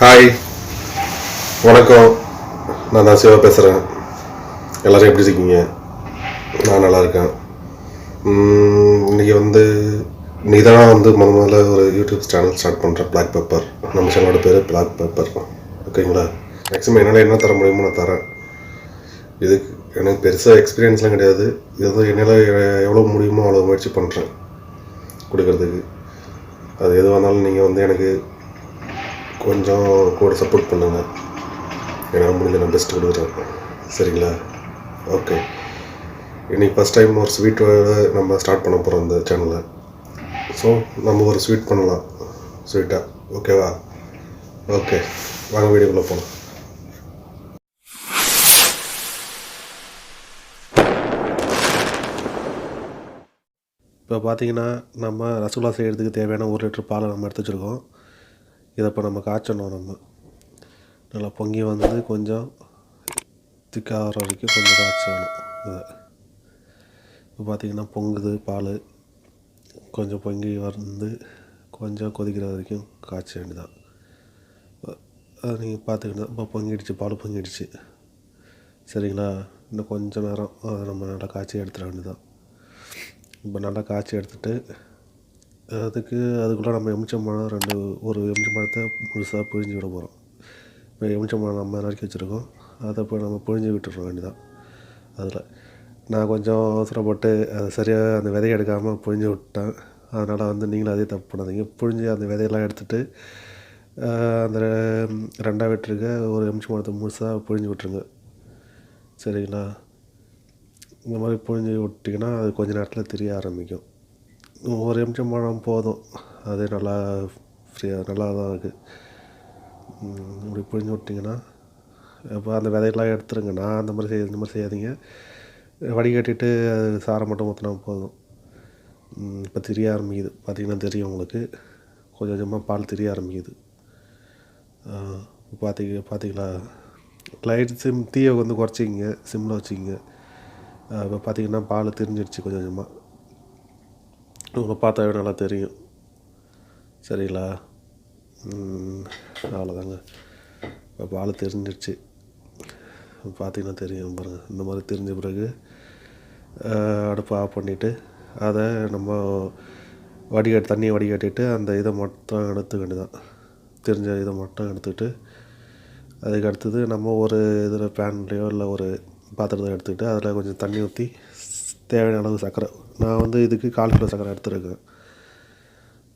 Hi, வணக்கம். நான் தான் சிவா பேசுகிறேன். எல்லோரும் எப்படி இருக்கீங்க? நான் நல்லா இருக்கேன். இன்றைக்கி தான் முதல்ல ஒரு யூடியூப் சேனல் ஸ்டார்ட் பண்ணுறேன். பிளாக் பேப்பர், நம்ம சேனலோட பேர் பிளாக் பேப்பர். ஓகேங்களா? மேக்ஸிமம் என்னால் என்ன தர முடியுமோ நான் தரேன். இதுக்கு எனக்கு பெருசாக எக்ஸ்பீரியன்ஸ்லாம் கிடையாது. இது என்னால் எவ்வளோ முடியுமோ அவ்வளோ முயற்சி பண்ணுறேன் கொடுக்கறதுக்கு. அது எது வந்தாலும் நீங்கள் எனக்கு கொஞ்சம் கூட சப்போர்ட் பண்ணுங்கள். என்னால் முடிஞ்ச நான் பெஸ்ட்டு கொடுக்குறேன். சரிங்களா? ஓகே. இன்றைக்கி ஃபஸ்ட் டைம் ஒரு ஸ்வீட்டோட நம்ம ஸ்டார்ட் பண்ண போகிறோம் இந்த சேனலை. ஸோ நம்ம ஒரு ஸ்வீட் பண்ணலாம், ஸ்வீட்டாக. ஓகேவா? ஓகே, வாங்க வீடியோக்குள்ளே போகலாம். இப்போ பார்த்தீங்கன்னா, நம்ம ரசகுல்லா செய்கிறதுக்கு தேவையான 1 லிட்டர் பாலை நம்ம எடுத்து வச்சுருக்கோம். இதை இப்போ நம்ம காய்ச்சணும். நம்ம நல்லா பொங்கி கொஞ்சம் திக்காகிற வரைக்கும் கொஞ்சம் காய்ச்சணும். இதை இப்போ பார்த்திங்கன்னா பொங்குது பால். கொஞ்சம் பொங்கி கொஞ்சம் கொதிக்கிற வரைக்கும் காய்ச்ச வேண்டியதான். அது நீங்கள் பார்த்துக்கணும். இப்போ பொங்கிடுச்சு, பால் பொங்கிடுச்சு. சரிங்களா? இன்னும் கொஞ்சம் நேரம் அதை நம்ம நல்லா காய்ச்சி எடுத்துட வேண்டியதான். இப்போ நல்லா காய்ச்சி எடுத்துகிட்டு அதுக்குள்ளே நம்ம எலுமிச்சம்பழம் ஒரு எலுமிச்சம்பழத்தை முழுசாக பிழிஞ்சு விட போகிறோம். இப்போ எலுமிச்சம்பழம் நம்ம நறுக்கி வச்சுருக்கோம். அதை இப்போ நம்ம பிழிஞ்சு விட்டுற வேண்டியதான். அதில் நான் கொஞ்சம் அவசரப்பட்டு அதை சரியாக அந்த விதையை எடுக்காமல் பிழிஞ்சு விட்டேன். அதனால் நீங்களும் அதே தப்பு பண்ணாதீங்க. பிழிஞ்சு அந்த விதையெல்லாம் எடுத்துகிட்டு அந்த 2 வெட்டிருக்க ஒரு எலுமிச்சம்பழத்தை முழுசாக பிழிஞ்சு விட்டுருங்க. சரிங்களா? இந்த மாதிரி பிழிஞ்சு விட்டிங்கன்னா அது கொஞ்சம் நேரத்தில் தெரிய ஆரம்பிக்கும். ஒரு எலுமிச்சம்பழம் போதும், அது நல்லா ஃப்ரீயாக நல்லா தான் இருக்குது. இப்படி பிழிஞ்சு விட்டிங்கன்னா இப்போ அந்த விதையெல்லாம் எடுத்துருங்க. நான் இந்த மாதிரி செய்யாதீங்க. வடிகட்டிட்டு அது சாரம் மட்டும் ஊற்றினா போதும். இப்போ தெரிய ஆரம்பிக்குது. பார்த்திங்கன்னா தெரியும் உங்களுக்கு. கொஞ்சம் கொஞ்சமாக பால் தெரிய ஆரம்பிக்குது. பார்த்தீங்களா? லைட் தீயை குறைச்சிக்கிங்க, சிம்மில் வச்சுக்கிங்க. இப்போ பார்த்திங்கன்னா பால் திரிஞ்சிடுச்சு கொஞ்சம் கொஞ்சமாக. உங்களுக்கு பார்த்தாவே நல்லா தெரியும். சரிங்களா? அவ்வளோதாங்க. இப்போ பால் தெரிஞ்சிடுச்சு. பார்த்திங்கன்னா தெரியும் பாருங்கள். இந்த மாதிரி தெரிஞ்ச பிறகு அடுப்பை ஆஃப் பண்ணிவிட்டு அதை நம்ம தண்ணியை வடிகட்டிட்டு அந்த இதை மட்டும் எடுத்துக்க வேண்டியதான். தெரிஞ்ச இதை மட்டும் எடுத்துக்கிட்டு அதுக்கு அடுத்தது நம்ம ஒரு இதில் பேன்லேயோ இல்லை ஒரு பாத்திரத்தை எடுத்துக்கிட்டு அதில் கொஞ்சம் தண்ணி ஊற்றி தேவையான அளவு சர்க்கரை. நான் இதுக்கு 1/4 கிலோ சர்க்கரை எடுத்துருக்கேன்.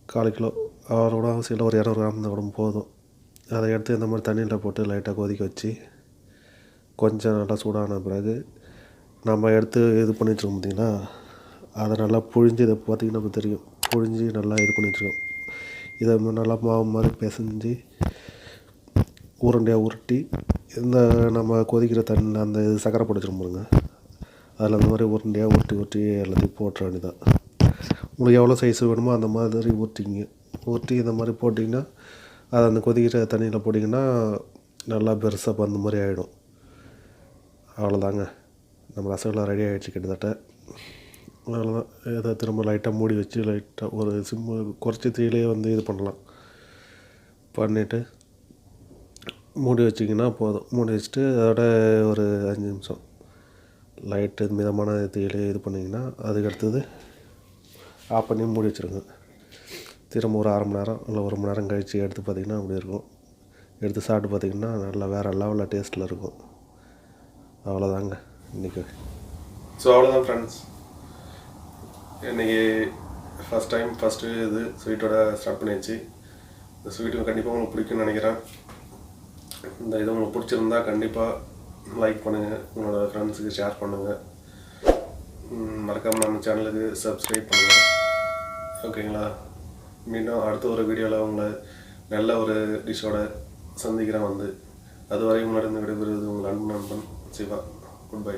1/4 கிலோ அவரோட அவசியம் ஒரு 200 கிராம் கூட போதும். அதை எடுத்து இந்த மாதிரி தண்ணியில் போட்டு லைட்டாக கொதிக்க வச்சு கொஞ்சம் நல்லா சூடான பிறகு நம்ம எடுத்து இது பண்ணி வச்சுருக்கோம். பார்த்திங்களா? அதை நல்லா புழிஞ்சு, இதை பார்த்திங்கன்னா நமக்கு தெரியும், புழிஞ்சு நல்லா இது பண்ணி வச்சுருக்கோம். இதை நல்லா மாவு மாதிரி பிசைஞ்சு உருண்டையாக உருட்டி இந்த நம்ம கொதிக்கிற தண்ணியில் அந்த சர்க்கரை போட்டு வச்சுருப்போங்க, அதில் அந்த மாதிரி உருண்டையாக உருட்டி எல்லாத்தையும் போட்டுற வேண்டியதான். உங்களுக்கு எவ்வளோ சைஸ் வேணுமோ அந்த மாதிரி ஊற்றி இந்த மாதிரி போட்டிங்கன்னா அதை அந்த கொதிக்கிற தண்ணியில் போட்டிங்கன்னா நல்லா பெருசாக பந்து மாதிரி ஆகிடும். அவ்வளோதாங்க, நம்ம ரசகுல்லா ரெடி ஆகிடுச்சு கிட்டத்தட்ட. அவ்வளோதான். இதை திரும்ப லைட்டாக மூடி வச்சு லைட்டாக ஒரு சிம்மு குறைச்சி தீயிலே இது பண்ணலாம். பண்ணிவிட்டு மூடி வச்சிங்கன்னா போதும். மூடி வச்சுட்டு அதோட ஒரு 5 நிமிஷம் லைட்டு மிதமான தீயிலே இது பண்ணிங்கன்னா அதுக்கு அடுத்தது ஆஃப் பண்ணி மூடி வச்சுருங்க. திரும்ப ஒரு 1/2 மணி நேரம் இல்லை 1 மணி நேரம் கழித்து எடுத்து பார்த்திங்கன்னா அப்படி இருக்கும். எடுத்து சாப்பிட்டு பார்த்திங்கன்னா நல்லா வேறு லெவலில் டேஸ்ட்டில் இருக்கும். அவ்வளோதாங்க இன்றைக்கி. ஸோ அவ்வளோதான் ஃப்ரெண்ட்ஸ். இன்றைக்கி ஃபஸ்ட்டு இது ஸ்வீட்டோட ஸ்டார்ட் பண்ணியாச்சு. இந்த ஸ்வீட்டு கண்டிப்பாக உங்களுக்கு பிடிக்கும்னு நினைக்கிறேன். இந்த இது உங்களுக்கு பிடிச்சிருந்தா கண்டிப்பாக லைக் பண்ணுங்கள், உங்களோட ஃப்ரெண்ட்ஸுக்கு ஷேர் பண்ணுங்கள். மறக்காமல் நம்ம சேனலுக்கு சப்ஸ்கிரைப் பண்ணுங்கள். ஓகேங்களா? மீண்டும் அடுத்த ஒரு வீடியோவில் உங்களை நல்ல ஒரு டிஷ்ஷோட சந்திக்கிறேன். அதுவரை உங்களிடம் விடைபெறுவது உங்கள் அன்பு நண்பன் சிவா. Good bye.